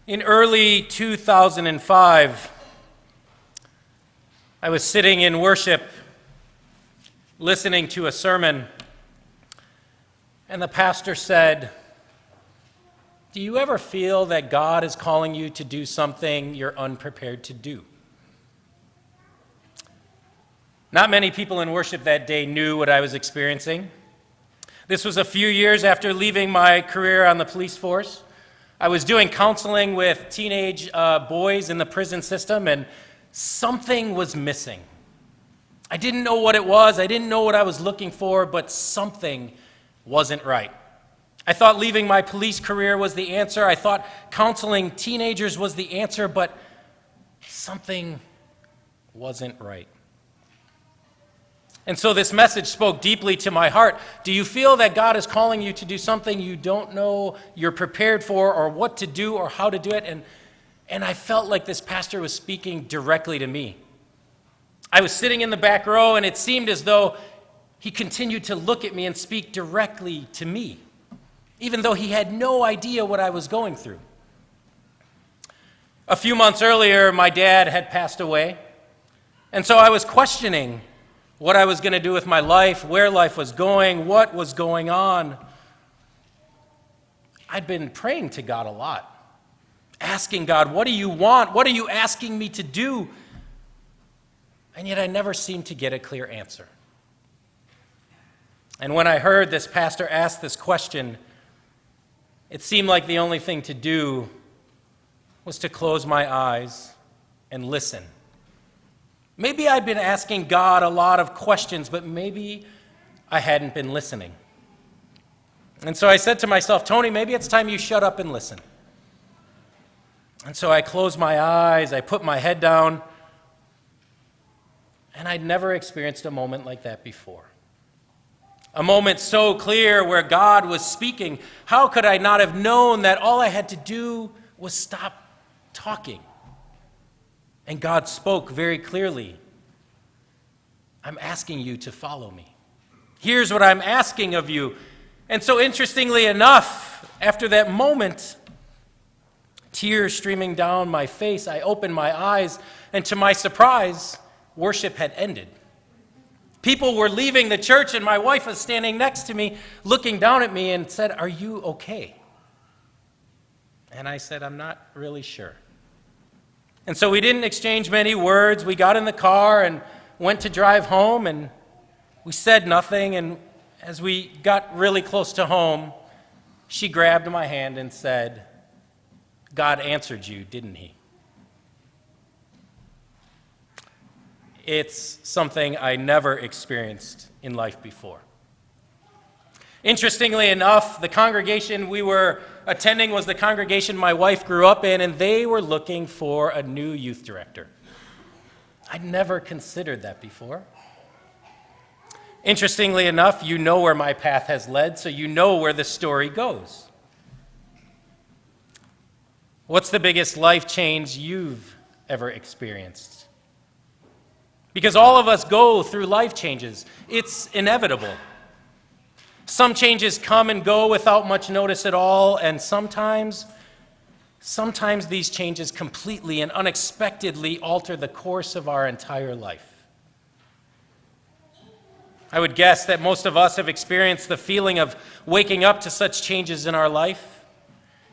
In early 2005, I was sitting in worship, listening to a sermon, and the pastor said, "Do you ever feel that God is calling you to do something you're unprepared to do?" Not many people in worship that day knew what I was experiencing. This was a few years after leaving my career on the police force. I was doing counseling with teenage boys in the prison system, and something was missing. I didn't know what it was. I didn't know what I was looking for, but something wasn't right. I thought leaving my police career was the answer. I thought counseling teenagers was the answer, but something wasn't right. And so this message spoke deeply to my heart. Do you feel that God is calling you to do something you don't know you're prepared for, or what to do, or how to do it? And I felt like this pastor was speaking directly to me. I was sitting in the back row, and it seemed as though he continued to look at me and speak directly to me, even though he had no idea what I was going through. A few months earlier, my dad had passed away, and so I was questioning what I was going to do with my life, where life was going, what was going on. I'd been praying to God a lot, asking God, what do you want? What are you asking me to do? And yet I never seemed to get a clear answer. And when I heard this pastor ask this question, it seemed like the only thing to do was to close my eyes and listen. Maybe I'd been asking God a lot of questions, but maybe I hadn't been listening. And so I said to myself, Tony, maybe it's time you shut up and listen. And so I closed my eyes, I put my head down, and I'd never experienced a moment like that before. A moment so clear where God was speaking. How could I not have known that all I had to do was stop talking? And God spoke very clearly. I'm asking you to follow me. Here's what I'm asking of you. And so interestingly enough, after that moment, tears streaming down my face, I opened my eyes, and to my surprise, worship had ended. People were leaving the church, and my wife was standing next to me, looking down at me and said, "Are you okay?" And I said, "I'm not really sure." And so we didn't exchange many words. We got in the car and went to drive home, and we said nothing. And as we got really close to home, she grabbed my hand and said, "God answered you, didn't he?" It's something I never experienced in life before. Interestingly enough, the congregation we were attending was the congregation my wife grew up in, and they were looking for a new youth director. I'd never considered that before. Interestingly enough, you know where my path has led, so you know where the story goes. What's the biggest life change you've ever experienced? Because all of us go through life changes. It's inevitable. Some changes come and go without much notice at all, and sometimes these changes completely and unexpectedly alter the course of our entire life. I would guess that most of us have experienced the feeling of waking up to such changes in our life.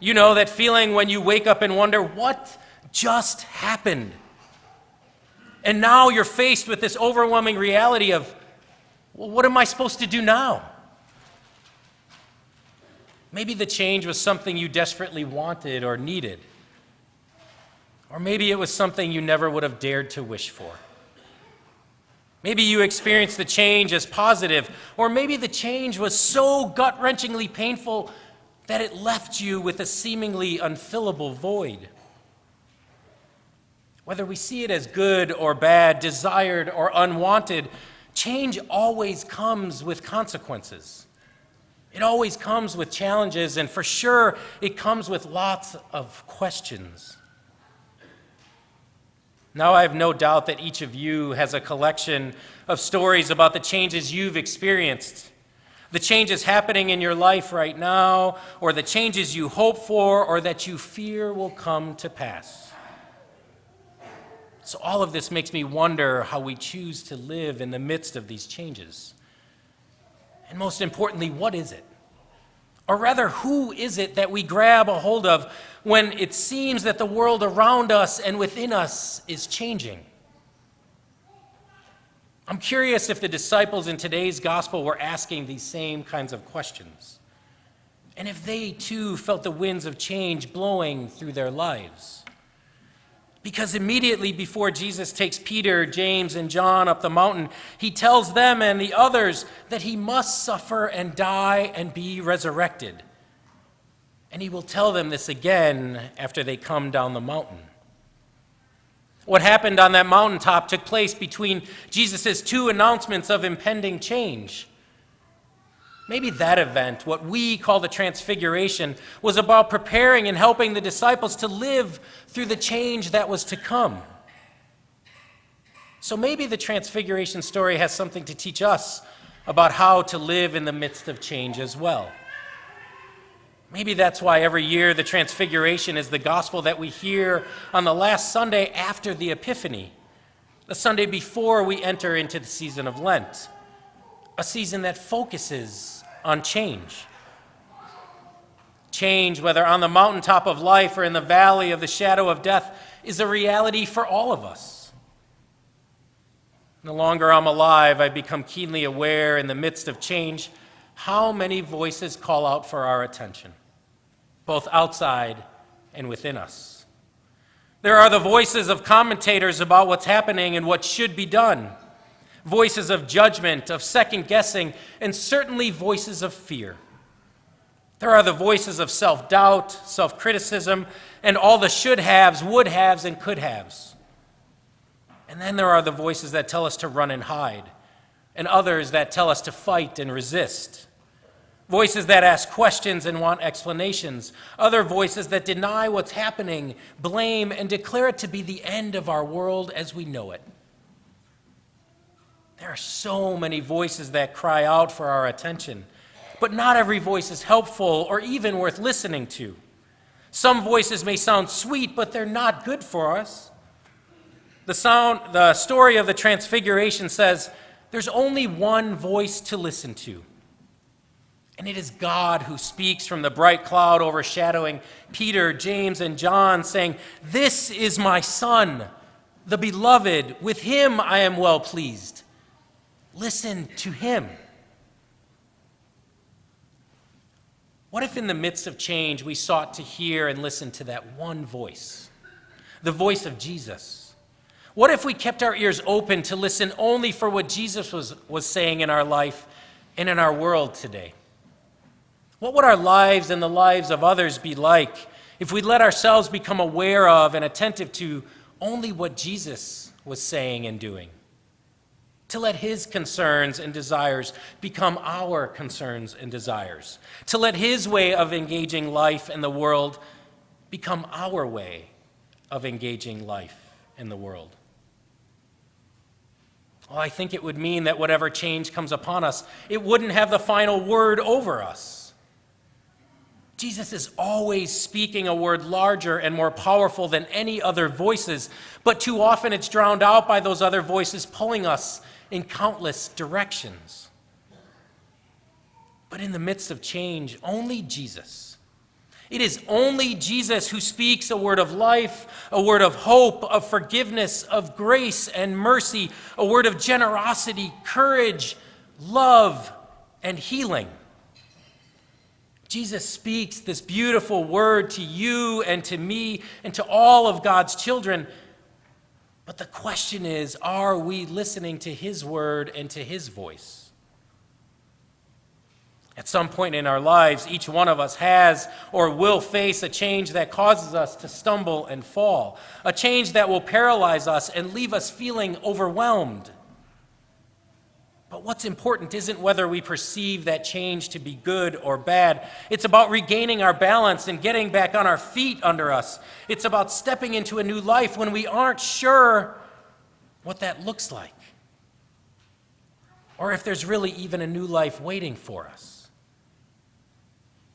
You know, that feeling when you wake up and wonder, what just happened? And now you're faced with this overwhelming reality of, well, what am I supposed to do now? Maybe the change was something you desperately wanted or needed. Or maybe it was something you never would have dared to wish for. Maybe you experienced the change as positive, or maybe the change was so gut-wrenchingly painful that it left you with a seemingly unfillable void. Whether we see it as good or bad, desired or unwanted, change always comes with consequences. It always comes with challenges, and for sure, it comes with lots of questions. Now, I have no doubt that each of you has a collection of stories about the changes you've experienced. The changes happening in your life right now, or the changes you hope for, or that you fear will come to pass. So all of this makes me wonder how we choose to live in the midst of these changes. And most importantly, what is it? Or rather, who is it that we grab a hold of when it seems that the world around us and within us is changing? I'm curious if the disciples in today's gospel were asking these same kinds of questions, and if they too felt the winds of change blowing through their lives. Because immediately before Jesus takes Peter, James, and John up the mountain, he tells them and the others that he must suffer and die and be resurrected. And he will tell them this again after they come down the mountain. What happened on that mountaintop took place between Jesus' two announcements of impending change. Maybe that event, what we call the Transfiguration, was about preparing and helping the disciples to live through the change that was to come. So maybe the Transfiguration story has something to teach us about how to live in the midst of change as well. Maybe that's why every year the Transfiguration is the gospel that we hear on the last Sunday after the Epiphany, the Sunday before we enter into the season of Lent, a season that focuses on change. Change, whether on the mountaintop of life or in the valley of the shadow of death, is a reality for all of us. The longer I'm alive, I become keenly aware in the midst of change how many voices call out for our attention, both outside and within us. There are the voices of commentators about what's happening and what should be done, voices of judgment, of second-guessing, and certainly voices of fear. There are the voices of self-doubt, self-criticism, and all the should-haves, would-haves, and could-haves. And then there are the voices that tell us to run and hide, and others that tell us to fight and resist. Voices that ask questions and want explanations. Other voices that deny what's happening, blame, and declare it to be the end of our world as we know it. There are so many voices that cry out for our attention, but not every voice is helpful or even worth listening to. Some voices may sound sweet, but they're not good for us. The story of the Transfiguration says there's only one voice to listen to. And it is God who speaks from the bright cloud overshadowing Peter, James, and John, saying, "This is my Son, the beloved. With him I am well pleased. Listen to him." What if in the midst of change we sought to hear and listen to that one voice, the voice of Jesus? What if we kept our ears open to listen only for what Jesus was saying in our life and in our world today? What would our lives and the lives of others be like if we let ourselves become aware of and attentive to only what Jesus was saying and doing? To let his concerns and desires become our concerns and desires. To let his way of engaging life in the world become our way of engaging life in the world. Well, I think it would mean that whatever change comes upon us, it wouldn't have the final word over us. Jesus is always speaking a word larger and more powerful than any other voices, but too often it's drowned out by those other voices pulling us in countless directions. But in the midst of change, only Jesus. It is only Jesus who speaks a word of life, a word of hope, of forgiveness, of grace and mercy, a word of generosity, courage, love, and healing. Jesus speaks this beautiful word to you and to me and to all of God's children. But the question is, are we listening to his word and to his voice? At some point in our lives, each one of us has or will face a change that causes us to stumble and fall, a change that will paralyze us and leave us feeling overwhelmed. But what's important isn't whether we perceive that change to be good or bad. It's about regaining our balance and getting back on our feet under us. It's about stepping into a new life when we aren't sure what that looks like. or if there's really even a new life waiting for us.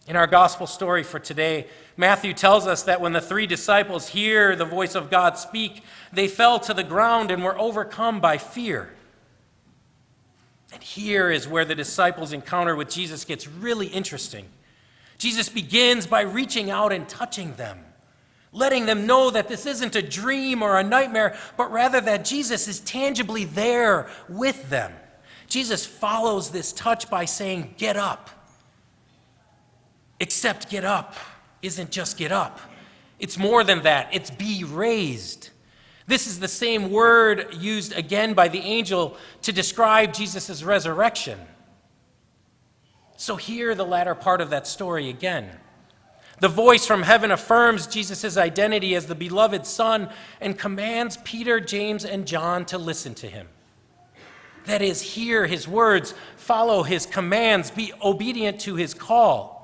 In our gospel story for today, Matthew tells us that when the 3 disciples hear the voice of God speak, they fell to the ground and were overcome by fear. And here is where the disciples' encounter with Jesus gets really interesting. Jesus begins by reaching out and touching them, letting them know that this isn't a dream or a nightmare, but rather that Jesus is tangibly there with them. Jesus follows this touch by saying, "Get up." Except get up isn't just get up. It's more than that. It's be raised. This is the same word used again by the angel to describe Jesus' resurrection. So hear the latter part of that story again. The voice from heaven affirms Jesus' identity as the beloved Son and commands Peter, James, and John to listen to him. That is, hear his words, follow his commands, be obedient to his call.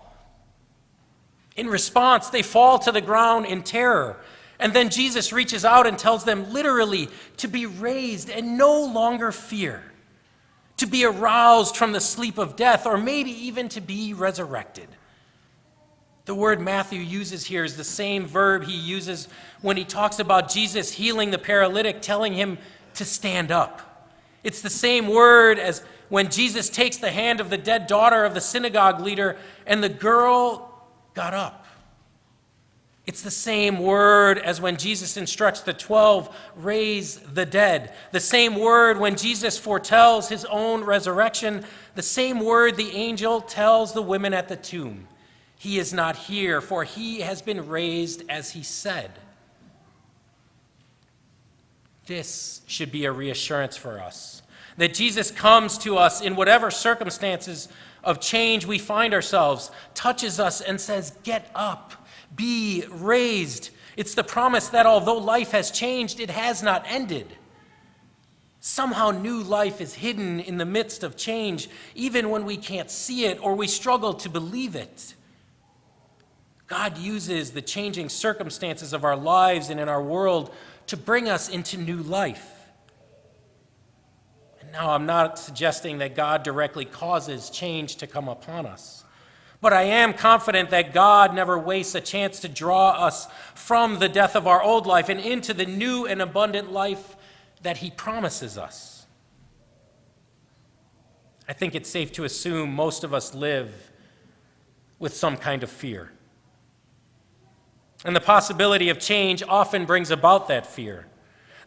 In response, they fall to the ground in terror. And then Jesus reaches out and tells them literally to be raised and no longer fear, to be aroused from the sleep of death, or maybe even to be resurrected. The word Matthew uses here is the same verb he uses when he talks about Jesus healing the paralytic, telling him to stand up. It's the same word as when Jesus takes the hand of the dead daughter of the synagogue leader and the girl got up. It's the same word as when Jesus instructs the 12, raise the dead. The same word when Jesus foretells his own resurrection. The same word the angel tells the women at the tomb. He is not here, for he has been raised as he said. This should be a reassurance for us, that Jesus comes to us in whatever circumstances of change we find ourselves, touches us and says, "Get up, be raised." It's the promise that although life has changed, it has not ended. Somehow new life is hidden in the midst of change, even when we can't see it or we struggle to believe it. God uses the changing circumstances of our lives and in our world to bring us into new life. Now, I'm not suggesting that God directly causes change to come upon us, but I am confident that God never wastes a chance to draw us from the death of our old life and into the new and abundant life that he promises us. I think it's safe to assume most of us live with some kind of fear. And the possibility of change often brings about that fear.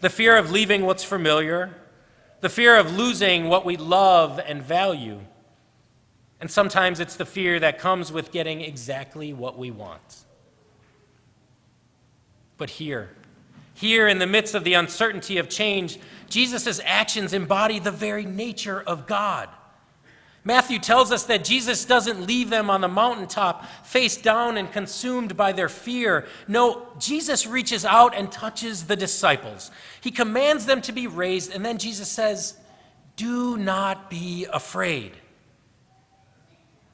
The fear of leaving what's familiar, the fear of losing what we love and value. And sometimes it's the fear that comes with getting exactly what we want. But here in the midst of the uncertainty of change, Jesus' actions embody the very nature of God. Matthew tells us that Jesus doesn't leave them on the mountaintop, face down and consumed by their fear. No, Jesus reaches out and touches the disciples. He commands them to be raised, and then Jesus says, "Do not be afraid."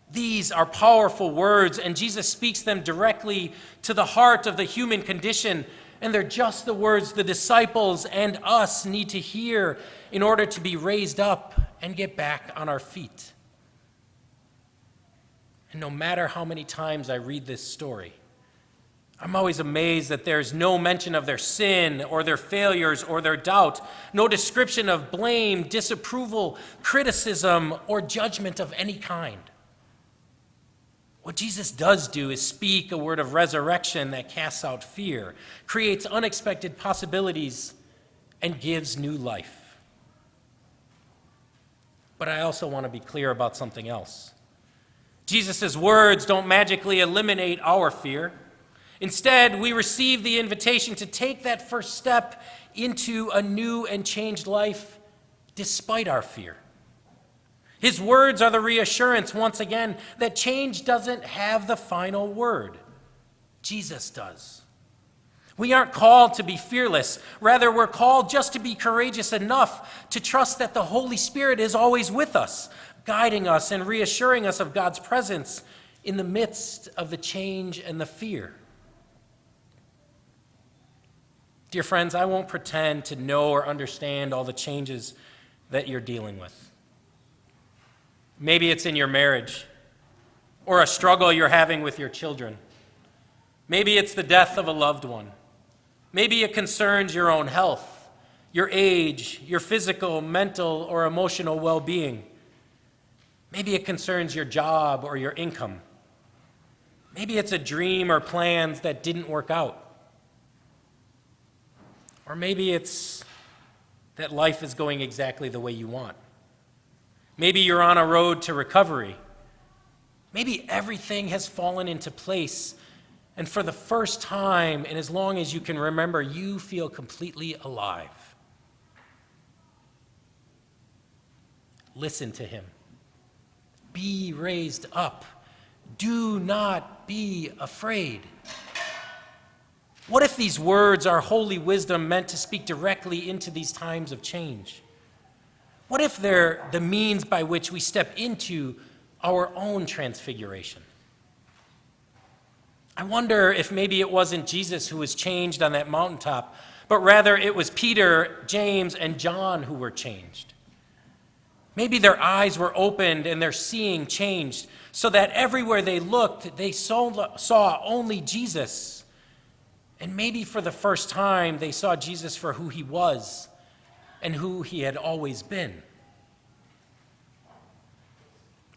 These are powerful words, and Jesus speaks them directly to the heart of the human condition, and they're just the words the disciples and us need to hear in order to be raised up and get back on our feet. And no matter how many times I read this story, I'm always amazed that there's no mention of their sin or their failures or their doubt, no description of blame, disapproval, criticism, or judgment of any kind. What Jesus does do is speak a word of resurrection that casts out fear, creates unexpected possibilities, and gives new life. But I also want to be clear about something else. Jesus' words don't magically eliminate our fear. Instead, we receive the invitation to take that first step into a new and changed life despite our fear. His words are the reassurance, once again, that change doesn't have the final word. Jesus does. We aren't called to be fearless. Rather, we're called just to be courageous enough to trust that the Holy Spirit is always with us, guiding us and reassuring us of God's presence in the midst of the change and the fear. Dear friends, I won't pretend to know or understand all the changes that you're dealing with. Maybe it's in your marriage or a struggle you're having with your children. Maybe it's the death of a loved one. Maybe it concerns your own health, your age, your physical, mental, or emotional well-being. Maybe it concerns your job or your income. Maybe it's a dream or plans that didn't work out. Or maybe it's that life is going exactly the way you want. Maybe you're on a road to recovery. Maybe everything has fallen into place, and for the first time, and as long as you can remember, you feel completely alive. Listen to him. Be raised up. Do not be afraid. What if these words are holy wisdom meant to speak directly into these times of change? What if they're the means by which we step into our own transfiguration? I wonder if maybe it wasn't Jesus who was changed on that mountaintop, but rather it was Peter, James, and John who were changed. Maybe their eyes were opened and their seeing changed, so that everywhere they looked, they saw only Jesus. And maybe for the first time, they saw Jesus for who he was and who he had always been.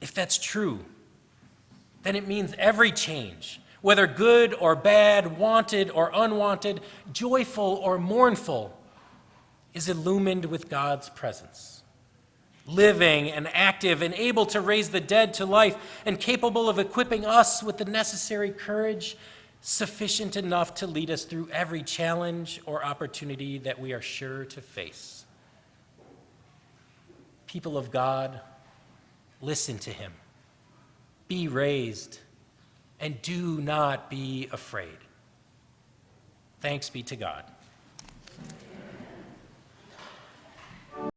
If that's true, then it means every change, whether good or bad, wanted or unwanted, joyful or mournful, is illumined with God's presence, living and active and able to raise the dead to life and capable of equipping us with the necessary courage sufficient enough to lead us through every challenge or opportunity that we are sure to face. People of God, listen to him. Be raised, and do not be afraid. Thanks be to God.